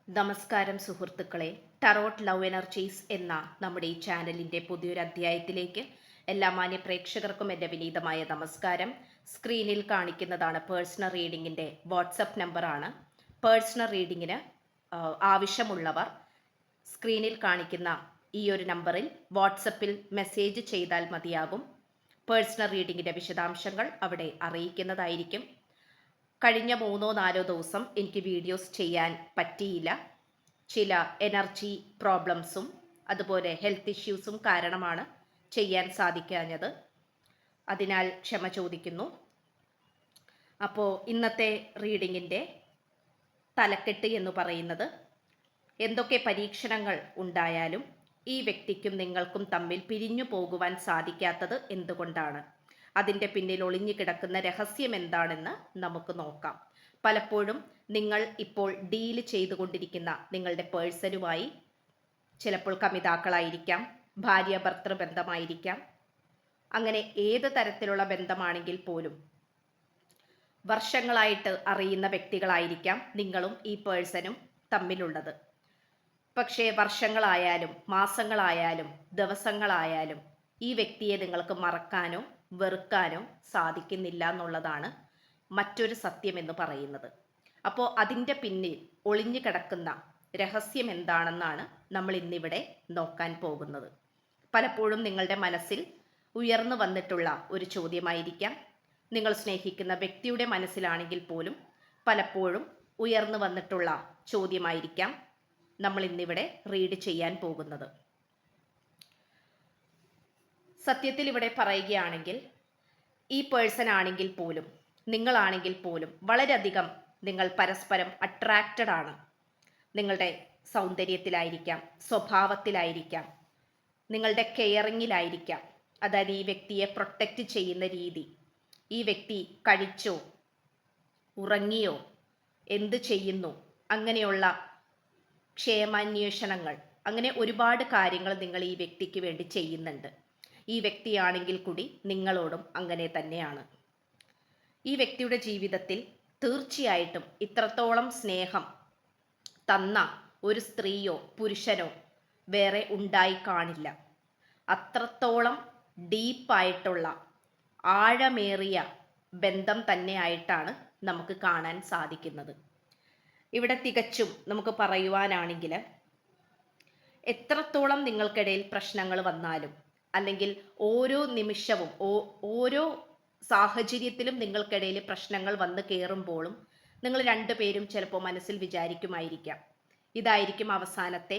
നമസ്കാരം സുഹൃത്തുക്കളെ. Tarot love energies എന്ന നമ്മുടെ ഈ ചാനലിൻ്റെ പുതിയൊരു അധ്യായത്തിലേക്ക് എല്ലാ മാന്യ പ്രേക്ഷകർക്കും എൻ്റെ വിനീതമായ നമസ്കാരം. സ്ക്രീനിൽ കാണിക്കുന്നതാണ് പേഴ്സണൽ റീഡിങ്ങിൻ്റെ വാട്സപ്പ് നമ്പറാണ്. പേഴ്സണൽ റീഡിങ്ങിന് ആവശ്യമുള്ളവർ സ്ക്രീനിൽ കാണിക്കുന്ന ഈ ഒരു നമ്പറിൽ വാട്സപ്പിൽ മെസ്സേജ് ചെയ്താൽ മതിയാകും. പേഴ്സണൽ റീഡിങ്ങിൻ്റെ വിശദാംശങ്ങൾ അവിടെ അറിയിക്കുന്നതായിരിക്കും. കഴിഞ്ഞ 3-4 ദിവസം എനിക്ക് വീഡിയോസ് ചെയ്യാൻ പറ്റിയില്ല. ചില എനർജി പ്രോബ്ലംസും അതുപോലെ ഹെൽത്ത് ഇഷ്യൂസും കാരണമാണ് ചെയ്യാൻ സാധിക്കാഞ്ഞത്. അതിനാൽ ക്ഷമ ചോദിക്കുന്നു. അപ്പോൾ ഇന്നത്തെ റീഡിങ്ങിൻ്റെ തലക്കെട്ട് എന്ന് പറയുന്നത്, എന്തൊക്കെ പരീക്ഷണങ്ങൾ ഉണ്ടായാലും ഈ വ്യക്തിക്കും നിങ്ങൾക്കും തമ്മിൽ പിരിഞ്ഞു പോകുവാൻ സാധിക്കാത്തത് എന്തുകൊണ്ടാണ്? അതിൻ്റെ പിന്നിൽ ഒളിഞ്ഞു കിടക്കുന്ന രഹസ്യം എന്താണെന്ന് നമുക്ക് നോക്കാം. പലപ്പോഴും നിങ്ങൾ ഇപ്പോൾ ഡീൽ ചെയ്തുകൊണ്ടിരിക്കുന്ന നിങ്ങളുടെ പേഴ്സണുമായി ചിലപ്പോൾ കമിതാക്കളായിരിക്കാം, ഭാര്യ ഭർത്തൃ ബന്ധമായിരിക്കാം, അങ്ങനെ ഏത് തരത്തിലുള്ള ബന്ധമാണെങ്കിൽ പോലും വർഷങ്ങളായിട്ട് അറിയുന്ന വ്യക്തികളായിരിക്കാം നിങ്ങളും ഈ പേഴ്സണും തമ്മിലുള്ളത്. പക്ഷേ വർഷങ്ങളായാലും മാസങ്ങളായാലും ദിവസങ്ങളായാലും ഈ വ്യക്തിയെ നിങ്ങൾക്ക് മറക്കാനോ വെറുക്കാനോ സാധിക്കുന്നില്ല എന്നുള്ളതാണ് മറ്റൊരു സത്യം എന്ന് പറയുന്നത്. അപ്പോൾ അതിൻ്റെ പിന്നിൽ ഒളിഞ്ഞു കിടക്കുന്ന രഹസ്യം എന്താണെന്നാണ് നമ്മൾ ഇന്നിവിടെ നോക്കാൻ പോകുന്നത്. പലപ്പോഴും നിങ്ങളുടെ മനസ്സിൽ ഉയർന്നു വന്നിട്ടുള്ള ഒരു ചോദ്യമായിരിക്കാം. നിങ്ങൾ സ്നേഹിക്കുന്ന വ്യക്തിയുടെ മനസ്സിലാണെങ്കിൽ പോലും പലപ്പോഴും ഉയർന്നു വന്നിട്ടുള്ള ചോദ്യമായിരിക്കാം നമ്മൾ ഇന്നിവിടെ റീഡ് ചെയ്യാൻ പോകുന്നത്. സത്യത്തിൽ ഇവിടെ പറയുകയാണെങ്കിൽ ഈ പേഴ്സൺ ആണെങ്കിൽ പോലും നിങ്ങളാണെങ്കിൽ പോലും വളരെയധികം നിങ്ങൾ പരസ്പരം അട്രാക്റ്റഡ് ആണ്. നിങ്ങളുടെ സൗന്ദര്യത്തിലായിരിക്കാം, സ്വഭാവത്തിലായിരിക്കാം, നിങ്ങളുടെ കെയറിങ്ങിലായിരിക്കാം. അതായത് ഈ വ്യക്തിയെ പ്രൊട്ടക്റ്റ് ചെയ്യുന്ന രീതി, ഈ വ്യക്തി കഴിച്ചോ ഉറങ്ങിയോ എന്ത് ചെയ്യുന്നു, അങ്ങനെയുള്ള ക്ഷേമാന്വേഷണങ്ങൾ, അങ്ങനെ ഒരുപാട് കാര്യങ്ങൾ നിങ്ങൾ ഈ വ്യക്തിക്ക് വേണ്ടി ചെയ്യുന്നുണ്ട്. ഈ വ്യക്തിയാണെങ്കിൽ കൂടി നിങ്ങളോടും അങ്ങനെ തന്നെയാണ്. ഈ വ്യക്തിയുടെ ജീവിതത്തിൽ തീർച്ചയായിട്ടും ഇത്രത്തോളം സ്നേഹം തന്ന ഒരു സ്ത്രീയോ പുരുഷനോ വേറെ ഉണ്ടായി കാണില്ല. അത്രത്തോളം ഡീപ്പായിട്ടുള്ള ആഴമേറിയ ബന്ധം തന്നെയായിട്ടാണ് നമുക്ക് കാണാൻ സാധിക്കുന്നത്. ഇവിടെ തികച്ചും നമുക്ക് പറയുവാനാണെങ്കിൽ എത്രത്തോളം നിങ്ങൾക്കിടയിൽ പ്രശ്നങ്ങൾ വന്നാലും, അല്ലെങ്കിൽ ഓരോ നിമിഷവും ഓരോ സാഹചര്യത്തിലും നിങ്ങൾക്കിടയിൽ പ്രശ്നങ്ങൾ വന്ന് കയറുമ്പോഴും നിങ്ങൾ രണ്ടുപേരും ചിലപ്പോൾ മനസ്സിൽ വിചാരിക്കുമായിരിക്കാം, ഇതായിരിക്കും അവസാനത്തെ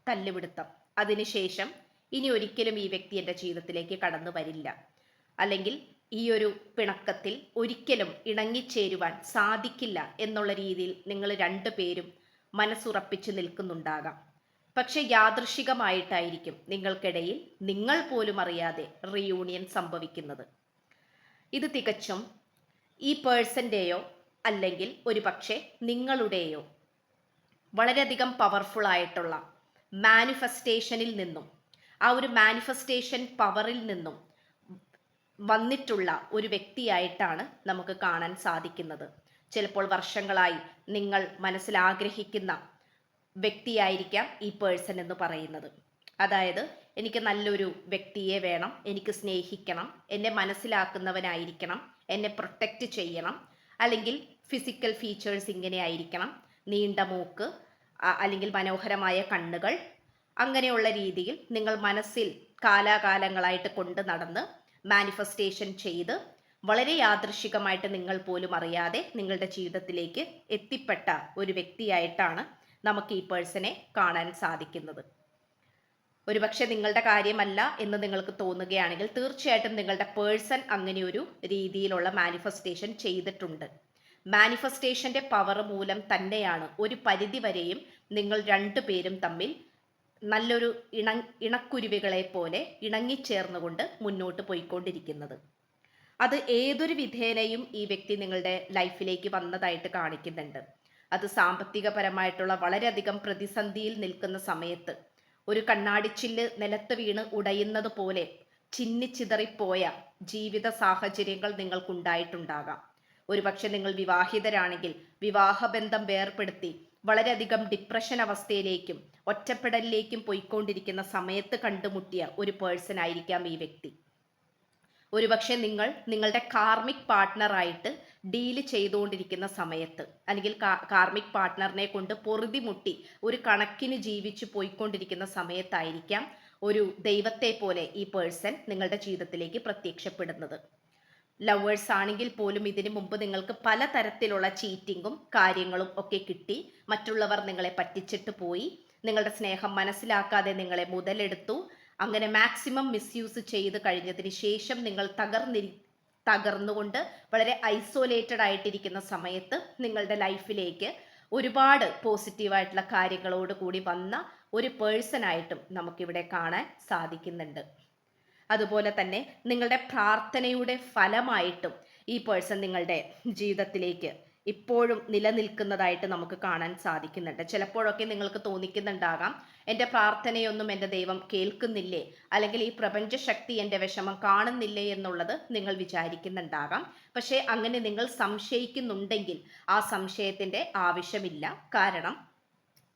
തല്ലുപിടുത്തം, അതിനുശേഷം ഇനി ഒരിക്കലും ഈ വ്യക്തി എൻ്റെ ജീവിതത്തിലേക്ക് കടന്നു വരില്ല, അല്ലെങ്കിൽ ഈ ഒരു പിണക്കത്തിൽ ഒരിക്കലും ഇണങ്ങിച്ചേരുവാൻ സാധിക്കില്ല എന്നുള്ള രീതിയിൽ നിങ്ങൾ രണ്ടുപേരും മനസ്സുറപ്പിച്ച് നിൽക്കുന്നുണ്ടാകാം. പക്ഷെ യാദൃശികമായിട്ടായിരിക്കും നിങ്ങൾക്കിടയിൽ നിങ്ങൾ പോലും അറിയാതെ റിയൂണിയൻ സംഭവിക്കുന്നത്. ഇത് തികച്ചും ഈ പേഴ്സൻ്റെയോ അല്ലെങ്കിൽ ഒരുപക്ഷെ നിങ്ങളുടെയോ വളരെയധികം പവർഫുൾ ആയിട്ടുള്ള മാനിഫെസ്റ്റേഷനിൽ നിന്നും, ആ ഒരു മാനിഫെസ്റ്റേഷൻ പവറിൽ നിന്നും വന്നിട്ടുള്ള ഒരു വ്യക്തിയായിട്ടാണ് നമുക്ക് കാണാൻ സാധിക്കുന്നത്. ചിലപ്പോൾ വർഷങ്ങളായി നിങ്ങൾ മനസ്സിൽ ആഗ്രഹിക്കുന്ന വ്യക്തിയായിരിക്കാം ഈ പേഴ്സൺ എന്ന് പറയുന്നത്. അതായത് എനിക്ക് നല്ലൊരു വ്യക്തിയെ വേണം, എനിക്ക് സ്നേഹിക്കണം, എന്നെ മനസ്സിലാക്കുന്നവനായിരിക്കണം, എന്നെ പ്രൊട്ടക്റ്റ് ചെയ്യണം, അല്ലെങ്കിൽ ഫിസിക്കൽ ഫീച്ചേഴ്സ് ഇങ്ങനെ ആയിരിക്കണം, നീണ്ട മൂക്ക്, അല്ലെങ്കിൽ മനോഹരമായ കണ്ണുകൾ, അങ്ങനെയുള്ള രീതിയിൽ നിങ്ങൾ മനസ്സിൽ കാലാകാലങ്ങളായിട്ട് കൊണ്ട് നടന്ന് മാനിഫെസ്റ്റേഷൻ ചെയ്ത് വളരെ യാദൃശികമായിട്ട് നിങ്ങൾ പോലും അറിയാതെ നിങ്ങളുടെ ജീവിതത്തിലേക്ക് എത്തിപ്പെട്ട ഒരു വ്യക്തിയായിട്ടാണ് നമുക്ക് ഈ പേഴ്സണെ കാണാൻ സാധിക്കുന്നത്. ഒരുപക്ഷെ നിങ്ങളുടെ കാര്യമല്ല എന്ന് നിങ്ങൾക്ക് തോന്നുകയാണെങ്കിൽ തീർച്ചയായിട്ടും നിങ്ങളുടെ പേഴ്സൺ അങ്ങനെയൊരു രീതിയിലുള്ള മാനിഫെസ്റ്റേഷൻ ചെയ്തിട്ടുണ്ട്. മാനിഫെസ്റ്റേഷൻ്റെ പവർ മൂലം തന്നെയാണ് ഒരു പരിധി വരെയും നിങ്ങൾ രണ്ടുപേരും തമ്മിൽ നല്ലൊരു ഇണക്കുരുവികളെ പോലെ ഇണങ്ങിച്ചേർന്നുകൊണ്ട് മുന്നോട്ട് പോയിക്കൊണ്ടിരിക്കുന്നത്. അത് ഏതൊരു വിധേനയും ഈ വ്യക്തി നിങ്ങളുടെ ലൈഫിലേക്ക് വന്നതായിട്ട് കാണിക്കുന്നുണ്ട്. അത് സാമ്പത്തികപരമായിട്ടുള്ള വളരെയധികം പ്രതിസന്ധിയിൽ നിൽക്കുന്ന സമയത്ത് ഒരു കണ്ണാടിച്ചില്ല് നിലത്ത് വീണ് ഉടയുന്നത് പോലെ ചിന്നിച്ചിതറിപ്പോയ ജീവിത സാഹചര്യങ്ങൾ നിങ്ങൾക്കുണ്ടായിട്ടുണ്ടാകാം. ഒരുപക്ഷെ നിങ്ങൾ വിവാഹിതരാണെങ്കിൽ വിവാഹബന്ധം വേർപ്പെടുത്തി വളരെയധികം ഡിപ്രഷൻ അവസ്ഥയിലേക്കും ഒറ്റപ്പെടലിലേക്കും പോയിക്കൊണ്ടിരിക്കുന്ന സമയത്ത് കണ്ടുമുട്ടിയ ഒരു പേഴ്സൺ ആയിരിക്കാം ഈ വ്യക്തി. ഒരുപക്ഷെ നിങ്ങൾ നിങ്ങളുടെ കാർമിക് പാർട്ട്ണറായിട്ട് ഡീല് ചെയ്തുകൊണ്ടിരിക്കുന്ന സമയത്ത്, അല്ലെങ്കിൽ കാർമിക് പാർട്ട്ണറിനെ കൊണ്ട് പൊറുതിമുട്ടി ഒരു കണക്കിന് ജീവിച്ചു പോയിക്കൊണ്ടിരിക്കുന്ന സമയത്തായിരിക്കാം ഒരു ദൈവത്തെ പോലെ ഈ പേഴ്സൺ നിങ്ങളുടെ ജീവിതത്തിലേക്ക് പ്രത്യക്ഷപ്പെടുന്നത്. ലവേഴ്സ് ആണെങ്കിൽ പോലും ഇതിനു മുമ്പ് നിങ്ങൾക്ക് പലതരത്തിലുള്ള ചീറ്റിങ്ങും കാര്യങ്ങളും ഒക്കെ കിട്ടി. മറ്റുള്ളവർ നിങ്ങളെ പറ്റിച്ചിട്ട് പോയി, നിങ്ങളുടെ സ്നേഹം മനസ്സിലാക്കാതെ നിങ്ങളെ മുതലെടുത്തു. അങ്ങനെ മാക്സിമം മിസ്യൂസ് ചെയ്ത് കഴിഞ്ഞതിന് ശേഷം നിങ്ങൾ തകർന്നുകൊണ്ട് വളരെ ഐസൊലേറ്റഡ് ആയിട്ടിരിക്കുന്ന സമയത്ത് നിങ്ങളുടെ ലൈഫിലേക്ക് ഒരുപാട് പോസിറ്റീവായിട്ടുള്ള കാര്യങ്ങളോട് കൂടി വന്ന ഒരു പേഴ്സൺ ആയിട്ടും നമുക്കിവിടെ കാണാൻ സാധിക്കുന്നുണ്ട്. അതുപോലെ തന്നെ നിങ്ങളുടെ പ്രാർത്ഥനയുടെ ഫലമായിട്ടും ഈ പേഴ്സൺ നിങ്ങളുടെ ജീവിതത്തിലേക്ക് ഇപ്പോഴും നിലനിൽക്കുന്നതായിട്ട് നമുക്ക് കാണാൻ സാധിക്കുന്നുണ്ട്. ചിലപ്പോഴൊക്കെ നിങ്ങൾക്ക് തോന്നിക്കുന്നുണ്ടാകാം, എൻ്റെ പ്രാർത്ഥനയൊന്നും എൻ്റെ ദൈവം കേൾക്കുന്നില്ലേ, അല്ലെങ്കിൽ ഈ പ്രപഞ്ച ശക്തി എൻ്റെ വിഷമം കാണുന്നില്ലേ എന്നുള്ളത് നിങ്ങൾ വിചാരിക്കുന്നുണ്ടാകാം. പക്ഷേ അങ്ങനെ നിങ്ങൾ സംശയിക്കുന്നുണ്ടെങ്കിൽ ആ സംശയത്തിൻ്റെ ആവശ്യമില്ല. കാരണം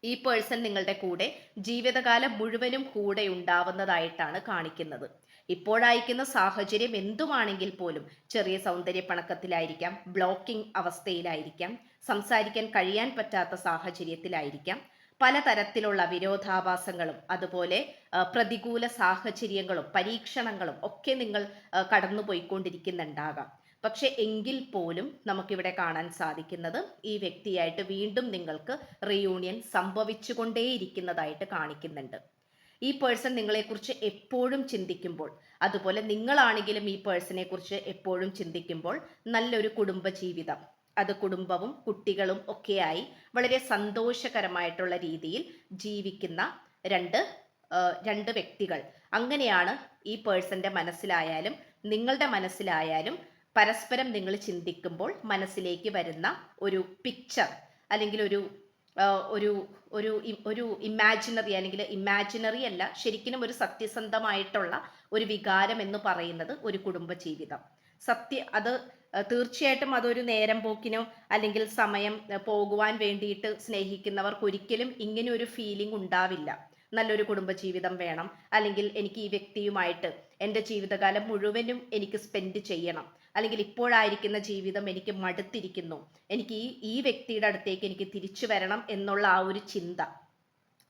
ഈ പേഴ്സൺ നിങ്ങളുടെ കൂടെ ജീവിതകാലം മുഴുവനും കൂടെ ഉണ്ടാവുന്നതായിട്ടാണ് കാണിക്കുന്നത്. ഇപ്പോഴായിരിക്കുന്ന സാഹചര്യം എന്തുമാണെങ്കിൽ പോലും ചെറിയ സൗന്ദര്യപ്പണക്കത്തിലായിരിക്കാം, ബ്ലോക്കിംഗ് അവസ്ഥയിലായിരിക്കാം, സംസാരിക്കാൻ കഴിയാൻ പറ്റാത്ത സാഹചര്യത്തിലായിരിക്കാം, പലതരത്തിലുള്ള വിരോധാഭാസങ്ങളും അതുപോലെ പ്രതികൂല സാഹചര്യങ്ങളും പരീക്ഷണങ്ങളും ഒക്കെ നിങ്ങൾ കടന്നുപോയിക്കൊണ്ടിരിക്കുന്നുണ്ടാകാം. പക്ഷെ എങ്കിൽ പോലും നമുക്കിവിടെ കാണാൻ സാധിക്കുന്നത് ഈ വ്യക്തിയായിട്ട് വീണ്ടും നിങ്ങൾക്ക് റീയൂണിയൻ സംഭവിച്ചുകൊണ്ടേയിരിക്കുന്നതായിട്ട് കാണിക്കുന്നുണ്ട്. ഈ പേഴ്സൺ നിങ്ങളെക്കുറിച്ച് എപ്പോഴും ചിന്തിക്കുമ്പോൾ, അതുപോലെ നിങ്ങളാണെങ്കിലും ഈ പേഴ്സണെ കുറിച്ച് എപ്പോഴും ചിന്തിക്കുമ്പോൾ നല്ലൊരു കുടുംബജീവിതം, അത് കുടുംബവും കുട്ടികളും ഒക്കെയായി വളരെ സന്തോഷകരമായിട്ടുള്ള രീതിയിൽ ജീവിക്കുന്ന രണ്ട് വ്യക്തികൾ, അങ്ങനെയാണ് ഈ പേഴ്സന്റെ മനസ്സിലായാലും നിങ്ങളുടെ മനസ്സിലായാലും പരസ്പരം നിങ്ങൾ ചിന്തിക്കുമ്പോൾ മനസ്സിലേക്ക് വരുന്ന ഒരു പിക്ചർ, അല്ലെങ്കിൽ ഒരു ഒരു ഒരു ഒരു ഇമാജിനറി, അല്ലെങ്കിൽ ഇമാജിനറി അല്ല, ശരിക്കും ഒരു സത്യസന്ധമായിട്ടുള്ള ഒരു വികാരം എന്ന് പറയുന്നത് ഒരു കുടുംബജീവിതം. അത് തീർച്ചയായിട്ടും അതൊരു നേരം പോക്കിനോ അല്ലെങ്കിൽ സമയം പോകുവാൻ വേണ്ടിയിട്ട് സ്നേഹിക്കുന്നവർക്ക് ഒരിക്കലും ഇങ്ങനെ ഒരു ഫീലിംഗ് ഉണ്ടാവില്ല. നല്ലൊരു കുടുംബജീവിതം വേണം, അല്ലെങ്കിൽ എനിക്ക് ഈ വ്യക്തിയുമായിട്ട് എൻ്റെ ജീവിതകാലം മുഴുവനും എനിക്ക് സ്പെൻഡ് ചെയ്യണം, അല്ലെങ്കിൽ ഇപ്പോഴായിരിക്കുന്ന ജീവിതം എനിക്ക് മടുത്തിരിക്കുന്നു, എനിക്ക് ഈ വ്യക്തിയുടെ അടുത്തേക്ക് എനിക്ക് തിരിച്ചു വരണം എന്നുള്ള ആ ഒരു ചിന്ത,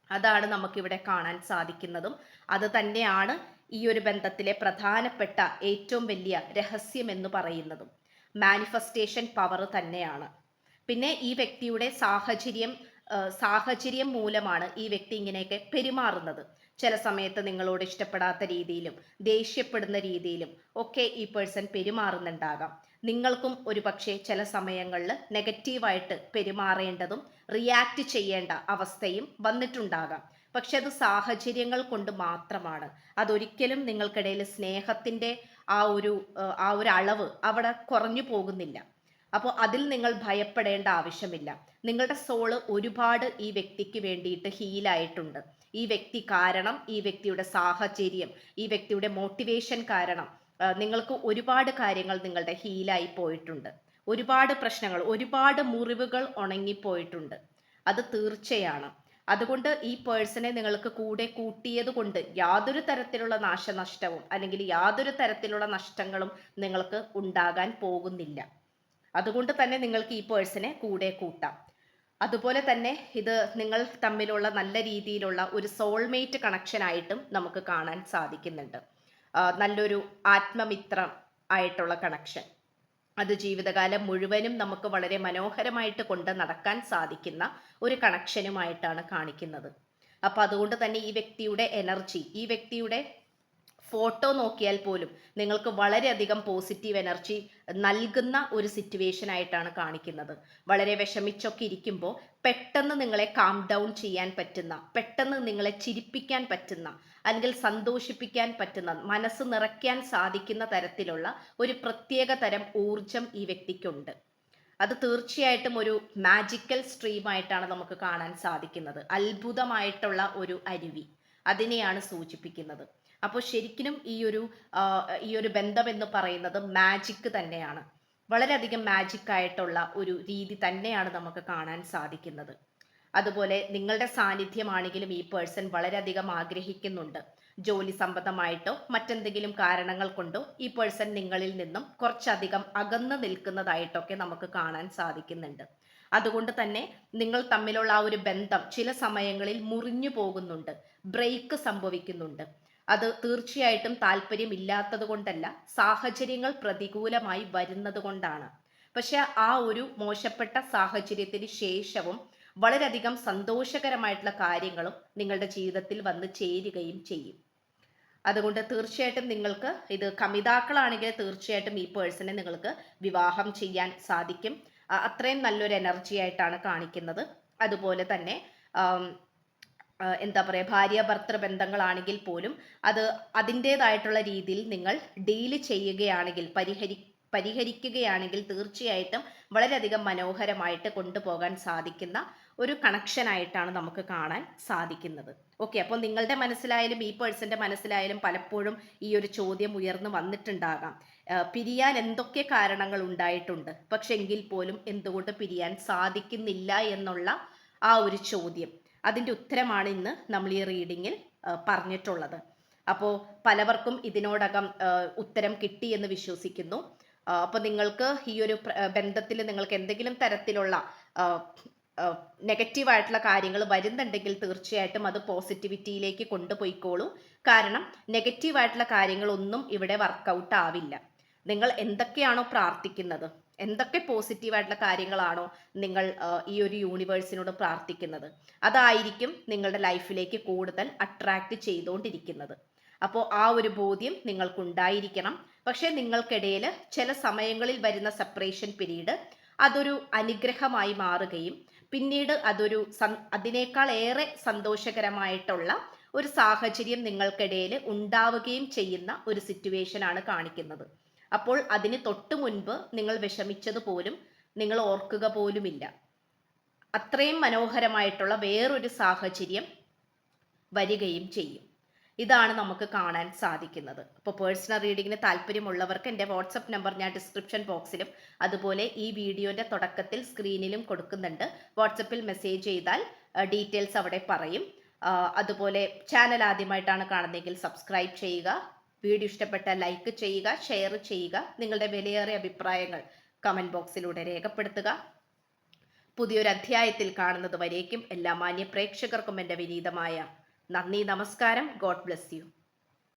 അതാണ് നമുക്കിവിടെ കാണാൻ സാധിക്കുന്നതും അത് തന്നെയാണ് ഈ ഒരു ബന്ധത്തിലെ പ്രധാനപ്പെട്ട ഏറ്റവും വലിയ രഹസ്യം എന്ന് പറയുന്നതും. മാനിഫെസ്റ്റേഷൻ പവർ തന്നെയാണ്. പിന്നെ ഈ വ്യക്തിയുടെ സാഹചര്യം മൂലമാണ് ഈ വ്യക്തി ഇങ്ങനെയൊക്കെ പെരുമാറുന്നത്. ചില സമയത്ത് നിങ്ങളോട് ഇഷ്ടപ്പെടാത്ത രീതിയിലും ദേഷ്യപ്പെടുന്ന രീതിയിലും ഒക്കെ ഈ പേഴ്സൺ പെരുമാറുന്നുണ്ടാകാം. നിങ്ങൾക്കും ഒരു പക്ഷേ ചില സമയങ്ങളിൽ നെഗറ്റീവായിട്ട് പെരുമാറേണ്ടതും റിയാക്ട് ചെയ്യേണ്ട അവസ്ഥയും വന്നിട്ടുണ്ടാകാം. പക്ഷെ അത് സാഹചര്യങ്ങൾ കൊണ്ട് മാത്രമാണ്. അതൊരിക്കലും നിങ്ങൾക്കിടയിൽ സ്നേഹത്തിൻ്റെ ആ ഒരു അളവ് അവിടെ കുറഞ്ഞു പോകുന്നില്ല. അപ്പോൾ അതിൽ നിങ്ങൾ ഭയപ്പെടേണ്ട ആവശ്യമില്ല. നിങ്ങളുടെ സോള് ഒരുപാട് ഈ വ്യക്തിക്ക് വേണ്ടിയിട്ട് ഹീലായിട്ടുണ്ട്. ഈ വ്യക്തി കാരണം, ഈ വ്യക്തിയുടെ സാഹചര്യം, ഈ വ്യക്തിയുടെ മോട്ടിവേഷൻ കാരണം നിങ്ങൾക്ക് ഒരുപാട് കാര്യങ്ങൾ നിങ്ങളുടെ ഹീലായി പോയിട്ടുണ്ട്. ഒരുപാട് പ്രശ്നങ്ങൾ, ഒരുപാട് മുറിവുകൾ ഉണങ്ങിപ്പോയിട്ടുണ്ട്. അത് തീർച്ചയാണ്. അതുകൊണ്ട് ഈ പേഴ്സണെ നിങ്ങൾക്ക് കൂടെ കൂട്ടിയത് കൊണ്ട് യാതൊരു തരത്തിലുള്ള നാശനഷ്ടവും അല്ലെങ്കിൽ യാതൊരു തരത്തിലുള്ള നഷ്ടങ്ങളും നിങ്ങൾക്ക് ഉണ്ടാകാൻ പോകുന്നില്ല. അതുകൊണ്ട് തന്നെ നിങ്ങൾക്ക് ഈ പേഴ്സണെ കൂടെ കൂട്ടാം. അതുപോലെ തന്നെ ഇത് നിങ്ങൾ തമ്മിലുള്ള നല്ല രീതിയിലുള്ള ഒരു സോൾമേറ്റ് കണക്ഷൻ ആയിട്ടും നമുക്ക് കാണാൻ സാധിക്കുന്നുണ്ട്. നല്ലൊരു ആത്മമിത്രം ആയിട്ടുള്ള കണക്ഷൻ, അത് ജീവിതകാലം മുഴുവനും നമുക്ക് വളരെ മനോഹരമായിട്ട് കൊണ്ട് നടക്കാൻ സാധിക്കുന്ന ഒരു കണക്ഷനുമായിട്ടാണ് കാണിക്കുന്നത്. അപ്പം അതുകൊണ്ട് തന്നെ ഈ വ്യക്തിയുടെ എനർജി, ഈ വ്യക്തിയുടെ ഫോട്ടോ നോക്കിയാൽ പോലും നിങ്ങൾക്ക് വളരെയധികം പോസിറ്റീവ് എനർജി നൽകുന്ന ഒരു സിറ്റുവേഷൻ ആയിട്ടാണ് കാണിക്കുന്നത്. വളരെ വിഷമിച്ചൊക്കെ ഇരിക്കുമ്പോൾ പെട്ടെന്ന് നിങ്ങളെ കാം ഡൗൺ ചെയ്യാൻ പറ്റുന്ന, പെട്ടെന്ന് നിങ്ങളെ ചിരിപ്പിക്കാൻ പറ്റുന്ന, അല്ലെങ്കിൽ സന്തോഷിപ്പിക്കാൻ പറ്റുന്ന, മനസ്സ് നിറയ്ക്കാൻ സാധിക്കുന്ന തരത്തിലുള്ള ഒരു പ്രത്യേക തരം ഊർജം ഈ വ്യക്തിക്കുണ്ട്. അത് തീർച്ചയായിട്ടും ഒരു മാജിക്കൽ സ്ട്രീമായിട്ടാണ് നമുക്ക് കാണാൻ സാധിക്കുന്നത്. അത്ഭുതമായിട്ടുള്ള ഒരു അരുവി, അതിനെയാണ് സൂചിപ്പിക്കുന്നത്. അപ്പോൾ ശരിക്കും ഈ ഒരു ബന്ധം എന്ന് പറയുന്നത് മാജിക് തന്നെയാണ്. വളരെയധികം മാജിക് ആയിട്ടുള്ള ഒരു രീതി തന്നെയാണ് നമുക്ക് കാണാൻ സാധിക്കുന്നത്. അതുപോലെ നിങ്ങളുടെ സാന്നിധ്യമാണെങ്കിലും ഈ പേഴ്സൺ വളരെയധികം ആഗ്രഹിക്കുന്നുണ്ട്. ജോലി സംബന്ധമായിട്ടോ മറ്റെന്തെങ്കിലും കാരണങ്ങൾ കൊണ്ടോ ഈ പേഴ്സൺ നിങ്ങളിൽ നിന്നും കുറച്ചധികം അകന്നു നിൽക്കുന്നതായിട്ടൊക്കെ നമുക്ക് കാണാൻ സാധിക്കുന്നുണ്ട്. അതുകൊണ്ട് തന്നെ നിങ്ങൾ തമ്മിലുള്ള ആ ഒരു ബന്ധം ചില സമയങ്ങളിൽ മുറിഞ്ഞു പോകുന്നുണ്ട്, ബ്രേക്ക് സംഭവിക്കുന്നുണ്ട്. അത് തീർച്ചയായിട്ടും താല്പര്യമില്ലാത്തത് കൊണ്ടല്ല, സാഹചര്യങ്ങൾ പ്രതികൂലമായി വരുന്നത് കൊണ്ടാണ്. പക്ഷെ ആ ഒരു മോശപ്പെട്ട സാഹചര്യത്തിന് ശേഷവും വളരെയധികം സന്തോഷകരമായിട്ടുള്ള കാര്യങ്ങളും നിങ്ങളുടെ ജീവിതത്തിൽ വന്ന് ചേരുകയും ചെയ്യും. അതുകൊണ്ട് തീർച്ചയായിട്ടും നിങ്ങൾക്ക് ഇത് കമിതാക്കളാണെങ്കിൽ തീർച്ചയായിട്ടും ഈ പേഴ്സണെ നിങ്ങൾക്ക് വിവാഹം ചെയ്യാൻ സാധിക്കും. അത്രയും നല്ലൊരു എനർജി ആയിട്ടാണ് കാണിക്കുന്നത്. അതുപോലെ തന്നെ എന്താ പറയുക, ഭാര്യ ഭർത്തൃ ബന്ധങ്ങളാണെങ്കിൽ പോലും അത് അതിൻ്റെതായിട്ടുള്ള രീതിയിൽ നിങ്ങൾ ഡീല് ചെയ്യുകയാണെങ്കിൽ, പരിഹരിക്കുകയാണെങ്കിൽ തീർച്ചയായിട്ടും വളരെയധികം മനോഹരമായിട്ട് കൊണ്ടുപോകാൻ സാധിക്കുന്ന ഒരു കണക്ഷൻ ആയിട്ടാണ് നമുക്ക് കാണാൻ സാധിക്കുന്നത്. ഓക്കെ, അപ്പോൾ നിങ്ങളുടെ മനസ്സിലായാലും ഈ പേഴ്സന്റെ മനസ്സിലായാലും പലപ്പോഴും ഈ ഒരു ചോദ്യം ഉയർന്നു വന്നിട്ടുണ്ടാകാം. പിരിയാൻ എന്തൊക്കെ കാരണങ്ങൾ ഉണ്ടായിട്ടുണ്ട്, പക്ഷെ എങ്കിൽ പോലും എന്തുകൊണ്ട് പിരിയാൻ സാധിക്കുന്നില്ല എന്നുള്ള ആ ഒരു ചോദ്യം, അതിൻ്റെ ഉത്തരമാണ് ഇന്ന് നമ്മൾ ഈ റീഡിങ്ങിൽ പറഞ്ഞിട്ടുള്ളത്. അപ്പോൾ പലവർക്കും ഇതിനോടകം ഉത്തരം കിട്ടി എന്ന് വിശ്വസിക്കുന്നു. അപ്പോൾ നിങ്ങൾക്ക് ഈ ഒരു ബന്ധത്തിൽ നിങ്ങൾക്ക് എന്തെങ്കിലും തരത്തിലുള്ള നെഗറ്റീവായിട്ടുള്ള കാര്യങ്ങൾ വരുന്നുണ്ടെങ്കിൽ തീർച്ചയായിട്ടും അത് പോസിറ്റിവിറ്റിയിലേക്ക് കൊണ്ടുപോയിക്കോളൂ. കാരണം നെഗറ്റീവായിട്ടുള്ള കാര്യങ്ങളൊന്നും ഇവിടെ വർക്കൗട്ട് ആവില്ല. നിങ്ങൾ എന്തൊക്കെയാണോ പ്രാർത്ഥിക്കുന്നത്, എന്തൊക്കെ പോസിറ്റീവായിട്ടുള്ള കാര്യങ്ങളാണോ നിങ്ങൾ ഈ ഒരു യൂണിവേഴ്സിനോട് പ്രാർത്ഥിക്കുന്നത്, അതായിരിക്കും നിങ്ങളുടെ ലൈഫിലേക്ക് കൂടുതൽ അട്രാക്റ്റ് ചെയ്തുകൊണ്ടിരിക്കുന്നത്. അപ്പോൾ ആ ഒരു ബോധ്യം നിങ്ങൾക്കുണ്ടായിരിക്കണം. പക്ഷെ നിങ്ങൾക്കിടയിൽ ചില സമയങ്ങളിൽ വരുന്ന സെപ്പറേഷൻ പീരീഡ് അതൊരു അനുഗ്രഹമായി മാറുകയും പിന്നീട് അതൊരു അതിനേക്കാൾ ഏറെ സന്തോഷകരമായിട്ടുള്ള ഒരു സാഹചര്യം നിങ്ങൾക്കിടയിൽ ഉണ്ടാവുകയും ചെയ്യുന്ന ഒരു സിറ്റുവേഷൻ ആണ് കാണിക്കുന്നത്. അപ്പോൾ അതിന് തൊട്ടു മുൻപ് നിങ്ങൾ വിഷമിച്ചത് പോലും നിങ്ങൾ ഓർക്കുക പോലുമില്ല. അത്രയും മനോഹരമായിട്ടുള്ള വേറൊരു സാഹചര്യം വരികയും ചെയ്യും. ഇതാണ് നമുക്ക് കാണാൻ സാധിക്കുന്നത്. അപ്പോൾ പേഴ്സണൽ റീഡിങ്ങിന് താല്പര്യമുള്ളവർക്ക് എൻ്റെ വാട്സപ്പ് നമ്പർ ഞാൻ ഡിസ്ക്രിപ്ഷൻ ബോക്സിലും അതുപോലെ ഈ വീഡിയോൻ്റെ തുടക്കത്തിൽ സ്ക്രീനിലും കൊടുക്കുന്നുണ്ട്. വാട്സപ്പിൽ മെസ്സേജ് ചെയ്താൽ ഡീറ്റെയിൽസ് അവിടെ പറയും. അതുപോലെ ചാനൽ ആദ്യമായിട്ടാണ് കാണുന്നതെങ്കിൽ സബ്സ്ക്രൈബ് ചെയ്യുക. വീഡിയോ ഇഷ്ടപ്പെട്ടാൽ ലൈക്ക് ചെയ്യുക, ഷെയർ ചെയ്യുക. നിങ്ങളുടെ വിലയേറിയ അഭിപ്രായങ്ങൾ കമൻറ്റ് ബോക്സിലൂടെ രേഖപ്പെടുത്തുക. പുതിയൊരു അധ്യായത്തിൽ കാണുന്നത് വരേക്കും എല്ലാ മാന്യ പ്രേക്ഷകർക്കും എൻ്റെ വിനീതമായ നന്ദി, നമസ്കാരം. God bless you.